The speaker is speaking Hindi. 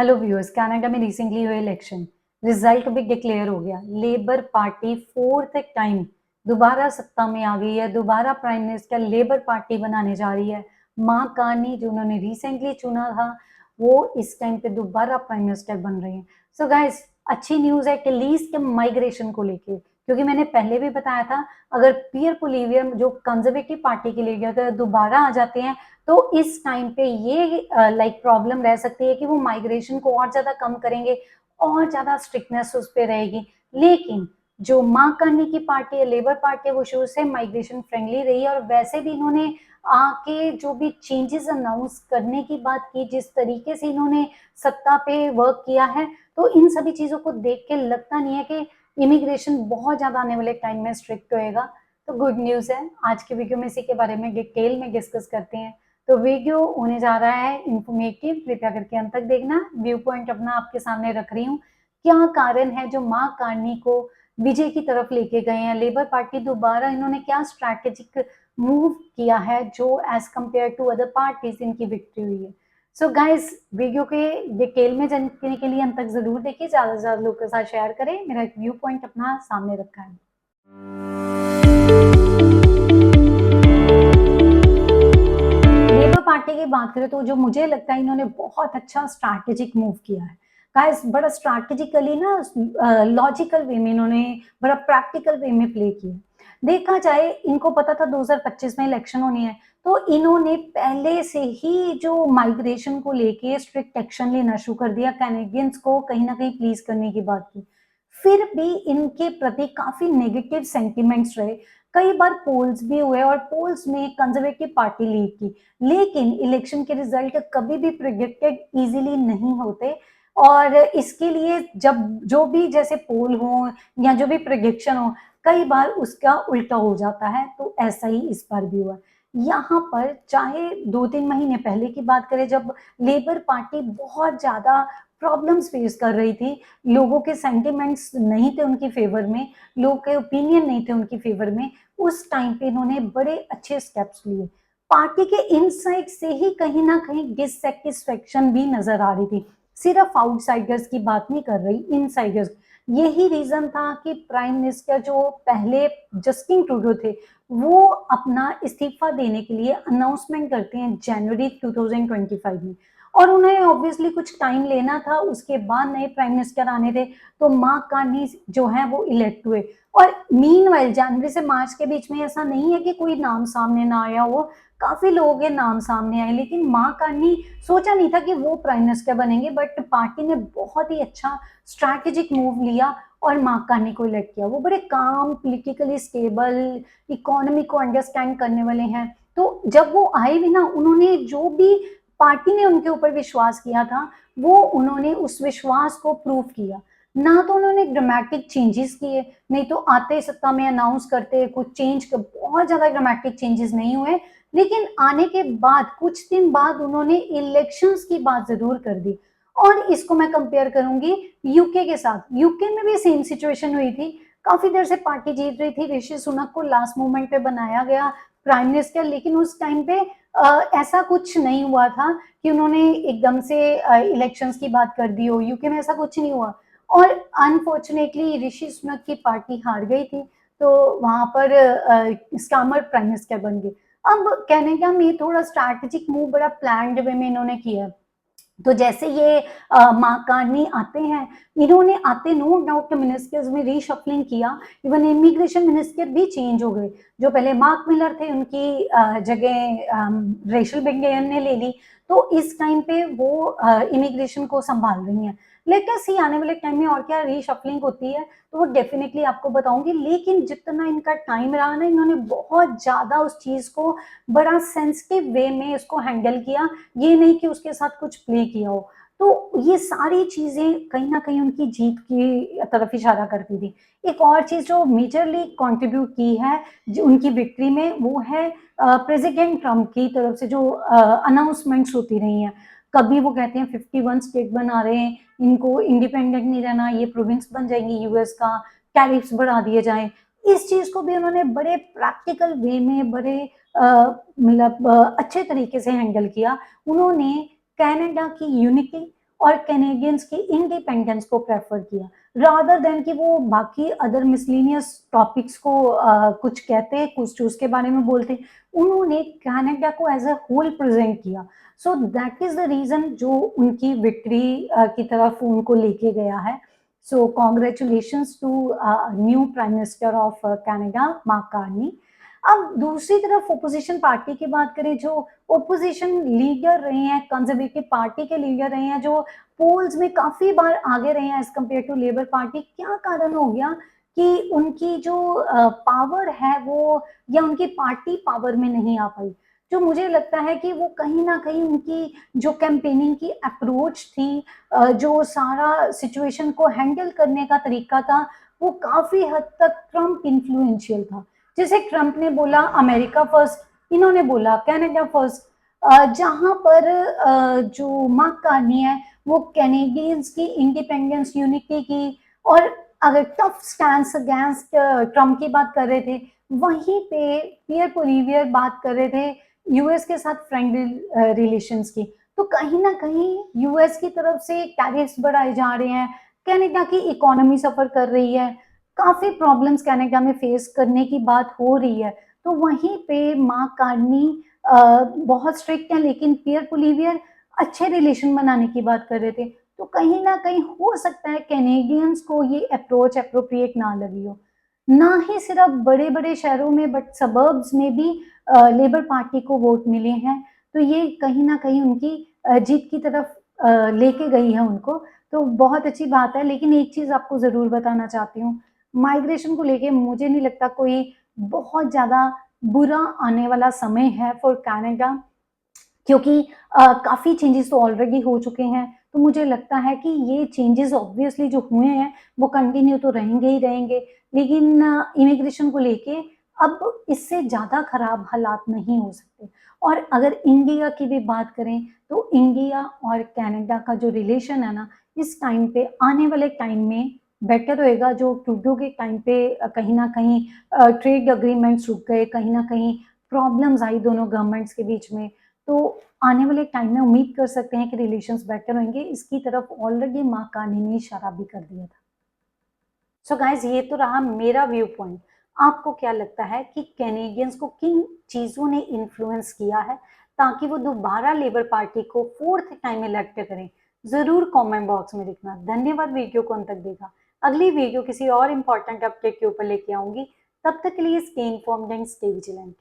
हेलो व्यूअर्स, कनाडा में रिसेंटली हुए इलेक्शन रिजल्ट भी डिक्लेयर हो गया। लेबर पार्टी फोर्थ टाइम दोबारा सत्ता में आ गई है, दोबारा प्राइम मिनिस्टर लेबर पार्टी बनाने जा रही है। मार्क कार्नी जो उन्होंने रिसेंटली चुना था, वो इस टाइम पे दोबारा प्राइम मिनिस्टर बन रहे हैं। सो गाइस, अच्छी न्यूज है कि लीज के माइग्रेशन को लेके, क्योंकि मैंने पहले भी बताया था, अगर पियर पोलिवियम जो कंजर्वेटिव पार्टी के लिए अगर दोबारा आ जाते हैं तो इस टाइम पे ये लाइक प्रॉब्लम रह सकती है कि वो माइग्रेशन को और ज्यादा कम करेंगे, और ज्यादा स्ट्रिक्टनेस उस पर रहेगी। लेकिन जो मार्क कार्नी की पार्टी है, लेबर पार्टी है, वो शुरू से माइग्रेशन फ्रेंडली रही है। और वैसे भी इन्होंने आके जो भी चेंजेस अनाउंस करने की बात की, जिस तरीके से इन्होंने सत्ता पे वर्क किया है, तो इन सभी चीजों को देख के लगता नहीं है कि इमिग्रेशन बहुत ज्यादा आने वाले टाइम में स्ट्रिक्ट होएगा। तो गुड न्यूज है। आज के वीडियो में इसी के बारे में डिटेल में डिस्कस करते हैं। तो वीडियो होने जा रहा है इंफॉर्मेटिव, कृपया करके अंत तक देखना। व्यू पॉइंट अपना आपके सामने रख रही हूँ। क्या कारण है जो मार्क कार्नी को विजय की तरफ लेके गए हैं, लेबर पार्टी दोबारा इन्होंने क्या स्ट्रैटेजिक मूव किया है जो as compare to other parties इनकी विक्ट्री हुई है। सो गाइस, वीडियो के डिटेल में जानने के लिए अंत तक जरूर देखिए, ज्यादा से ज्यादा लोगों के साथ शेयर करें। मेरा एक व्यू पॉइंट अपना सामने रखा है। लेबर पार्टी की बात करें तो जो मुझे लगता है इन्होंने बहुत अच्छा स्ट्रैटेजिक मूव किया है। गाइस, बड़ा स्ट्रैटेजिकली ना, लॉजिकल वे में इन्होंने बड़ा प्रैक्टिकल वे में प्ले किया। देखा जाए, इनको पता था 2025 में इलेक्शन होनी है, तो इन्होंने पहले से ही जो माइग्रेशन को लेके स्ट्रिक्ट एक्शन लेना शुरू कर दिया, कैनेडियंस को कहीं ना कहीं प्लीज करने की बात की। फिर भी इनके प्रति काफी नेगेटिव सेंटिमेंट्स रहे। कई बार पोल्स भी हुए और पोल्स में कंजर्वेटिव पार्टी लीड की, लेकिन इलेक्शन के रिजल्ट कभी भी प्रिडिक्टेड इजीली नहीं होते। और इसके लिए जब जो भी जैसे पोल हो या जो भी प्रिडिक्शन हो, कई बार उसका उल्टा हो जाता है। तो ऐसा ही इस बार भी हुआ। यहाँ पर चाहे 2-3 महीने पहले की बात करें, जब लेबर पार्टी बहुत ज्यादा प्रॉब्लम्स फेस कर रही थी, लोगों के सेंटिमेंट्स नहीं थे उनकी फेवर में, लोगों के ओपिनियन नहीं थे उनकी फेवर में, उस टाइम पे इन्होंने बड़े अच्छे स्टेप्स लिए। पार्टी के इनसाइड से ही कहीं ना कहीं डिससेटिस्फेक्शन भी नजर आ रही थी। सिर्फ आउटसाइडर्स की बात नहीं कर रही, इनसाइडर्स। यही रीजन था कि प्राइम मिनिस्टर जो पहले जस्टिन ट्रूडो थे, वो अपना इस्तीफा देने के लिए अनाउंसमेंट करते हैं जनवरी 2025 में। और उन्हें ऑब्वियसली कुछ टाइम लेना था, उसके बाद नए प्राइम मिनिस्टर आने थे। तो मार्क कार्नी जो है वो इलेक्ट हुए। और मीनवाइल जनवरी से मार्च के बीच में ऐसा नहीं है कि कोई नाम सामने ना आया हो, काफी लोगों के नाम सामने आए, लेकिन मार्क कार्नी सोचा नहीं था कि वो प्राइम मिनिस्टर बनेंगे। बट पार्टी ने बहुत ही अच्छा स्ट्रैटेजिक मूव लिया और मार्क कार्नी को इलेक्ट किया। वो बड़े काम, पॉलिटिकली स्टेबल, इकोनॉमी को अंडरस्टैंड करने वाले हैं। तो जब वो आए भी ना, उन्होंने जो भी पार्टी ने उनके ऊपर विश्वास किया था, वो उन्होंने उस विश्वास को प्रूव किया। ना तो उन्होंने ड्रामेटिक चेंजेस किए, नहीं तो आते सत्ता में अनाउंस करते कुछ चेंज, बहुत ज्यादा ड्रामेटिक चेंजेस नहीं हुए। लेकिन आने के बाद कुछ दिन बाद उन्होंने इलेक्शंस की बात जरूर कर दी। और इसको मैं कंपेयर करूंगी यूके के साथ। यूके में भी सेम सिचुएशन हुई थी। काफी देर से पार्टी जीत रही थी, ऋषि सुनक को लास्ट मोमेंट पे बनाया गया प्राइम मिनिस्टर, लेकिन उस टाइम पे ऐसा कुछ नहीं हुआ था कि उन्होंने एकदम से इलेक्शंस की बात कर दी हो। यूके में ऐसा कुछ नहीं हुआ। और अनफॉर्चुनेटली ऋषि सुनक की पार्टी हार गई थी, तो वहां पर स्टामर प्राइम मिनिस्टर बन गए। अब कनाडा में थोड़ा स्ट्रैटेजिक मूव बड़ा प्लान्ड वे में इन्होंने किया। तो जैसे ये मार्क कार्नी आते हैं, इन्होंने आते नो डाउट मिनिस्टर्स में रीशफलिंग किया। इवन इमिग्रेशन मिनिस्टर भी चेंज हो गए। जो पहले मार्क मिलर थे, उनकी जगह रेशल बेंगेन ने ले ली। तो इस टाइम पे वो इमिग्रेशन को संभाल रही हैं। लेट अस सी आने वाले टाइम में और क्या रीशफलिंग होती है, तो वो डेफिनेटली आपको बताऊंगी। लेकिन जितना इनका टाइम रहा ना, इन्होंने बहुत ज्यादा उस चीज को बड़ा सेंसिटिव वे में इसको हैंडल किया। ये नहीं कि उसके साथ कुछ प्ले किया हो। तो ये सारी चीजें कहीं ना कहीं उनकी जीत की तरफ इशारा करती थी। एक और चीज जो मेजरली कंट्रीब्यूट की है जो उनकी विक्ट्री में, वो है प्रेसिडेंट ट्रम्प की तरफ से जो अनाउंसमेंट्स होती रही हैं। कभी वो कहते हैं 51 स्टेट बना रहे हैं, इनको इंडिपेंडेंट नहीं रहना, ये प्रोविंस बन जाएंगी यूएस का, टैरिफ्स बढ़ा दिए जाए। इस चीज को भी उन्होंने बड़े प्रैक्टिकल वे में, बड़े मतलब अच्छे तरीके से हैंडल किया। उन्होंने कनाडा की यूनिटी और कैनेडियंस की इंडिपेंडेंस को प्रेफर किया, रादर देन कि वो बाकी अदर मिसलिनियस टॉपिक्स को कुछ कहते, कुछ उसके बारे में बोलते। उन्होंने कनाडा को एज अ होल प्रेजेंट किया। So that is the reason जो उनकी विक्ट्री की तरफ उनको लेके गया है। सो congratulations to new prime minister of Canada, Mark Carney. अब दूसरी तरफ ओपोजिशन पार्टी की बात करें, जो ओपोजिशन लीडर रहे हैं, कंजर्वेटिव पार्टी के लीडर रहे हैं, जो पोल्स में काफी बार आगे रहे हैं as compare to Labour Party, क्या कारण हो गया कि उनकी जो पावर है वो, या उनकी पार्टी पावर में नहीं आ पाई? जो मुझे लगता है कि वो कहीं ना कहीं उनकी जो कैंपेनिंग की अप्रोच थी, जो सारा सिचुएशन को हैंडल करने का तरीका था, वो काफी हद तक ट्रम्प इन्फ्लुएंशियल था। जैसे ट्रम्प ने बोला अमेरिका फर्स्ट, इन्होंने बोला कनाडा फर्स्ट। जहां पर जो मार्क कार्नी है वो कैनेडियंस की इंडिपेंडेंस, यूनिटी की, और अगर टफ स्टैंड अगेंस्ट ट्रम्प की बात कर रहे थे, वहीं पे पियर पोलिवियर बात कर रहे थे यूएस के साथ फ्रेंडली रिलेशंस की। तो कहीं ना कहीं यूएस की तरफ से टैरिफ्स बढ़ाए जा रहे हैं, कनाडा की इकोनॉमी सफर कर रही है, काफी प्रॉब्लम्स कनाडा में फेस करने की बात हो रही है। तो वहीं पे मार्क कार्नी बहुत स्ट्रिक्ट है, लेकिन पियर पोलिवियर अच्छे रिलेशन बनाने की बात कर रहे थे। तो कहीं ना कहीं हो सकता है कैनेडियंस को ये अप्रोच अप्रोप्रिएट ना लगी हो। ना ही सिर्फ बड़े बड़े शहरों में, बट सबर्ब्स में भी लेबर पार्टी को वोट मिले हैं। तो ये कहीं ना कहीं उनकी जीत की तरफ लेके गई है उनको। तो बहुत अच्छी बात है। लेकिन एक चीज आपको जरूर बताना चाहती हूँ, माइग्रेशन को लेके मुझे नहीं लगता कोई बहुत ज्यादा बुरा आने वाला समय है फॉर कनाडा, क्योंकि काफ़ी चेंजेस तो ऑलरेडी हो चुके हैं। तो मुझे लगता है कि ये चेंजेस ऑब्वियसली जो हुए हैं वो कंटिन्यू तो रहेंगे ही रहेंगे, लेकिन इमिग्रेशन को लेके अब इससे ज़्यादा खराब हालात नहीं हो सकते। और अगर इंडिया की भी बात करें, तो इंडिया और कनाडा का जो रिलेशन है ना, इस टाइम पे, आने वाले टाइम में बेटर होएगा। जो ट्रूडो के टाइम पे कहीं न कहीं ट्रेड एग्रीमेंट्स रुक गए, कहीं न कहीं प्रॉब्लम्स आई दोनों गवर्नमेंट्स के बीच में। तो आने वाले टाइम में उम्मीद कर सकते हैं कि रिलेशंस बेटर होंगे। इसकी तरफ ऑलरेडी मार्क कार्नी ने इशारा भी कर दिया था। सो गाइज, ये तो रहा मेरा व्यू पॉइंट। आपको क्या लगता है कि कैनेडियंस को किन चीजों ने इन्फ्लुएंस किया है ताकि वो दोबारा लेबर पार्टी को फोर्थ टाइम इलेक्ट करें? जरूर कमेंट बॉक्स में लिखना। धन्यवाद वीडियो को अंत तक देखा। अगली वीडियो किसी और इंपॉर्टेंट अपडेट के ऊपर लेके आऊंगी। तब तक के लिए stay informed and stay vigilant.